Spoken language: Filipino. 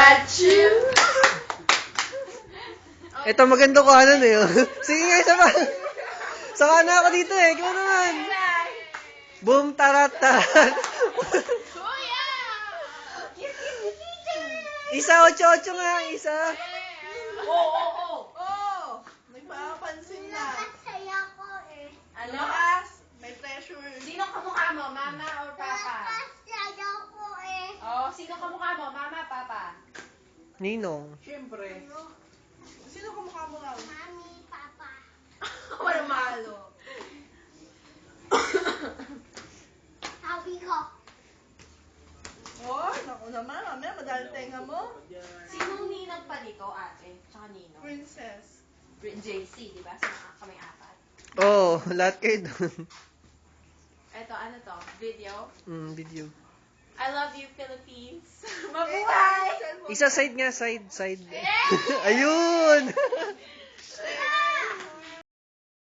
Achoo! Ito maganda ko ano eh. Sige nga, isa pa. Sama na ako dito eh. Ikaw naman. Boom, tarat, tarat. Kuya! Isa, ocho nga, isa. Oh! May papansin na. Nakasaya ko eh. Ano? Lumakas. May pressure. Sino kamukha mo? Mama or papa? Nakasaya ko eh. Oh, sino kamukha mo? Mama, papa? Ninong. Siyempre. Sino kamukha mo raw? Mami, papa. Wala malo. Sabi ko. Oh, naku naman. Mamaya madali tenga mo. Sinong ninang pa dito, ate? Tsaka ninong? Princess. JC, di ba? Sa kaming apat. Oo, lahat kayo doon. Eto, ano to? Video? Video. I love you, Philippines. Mabuhay! Isa side nga, side. Ayun!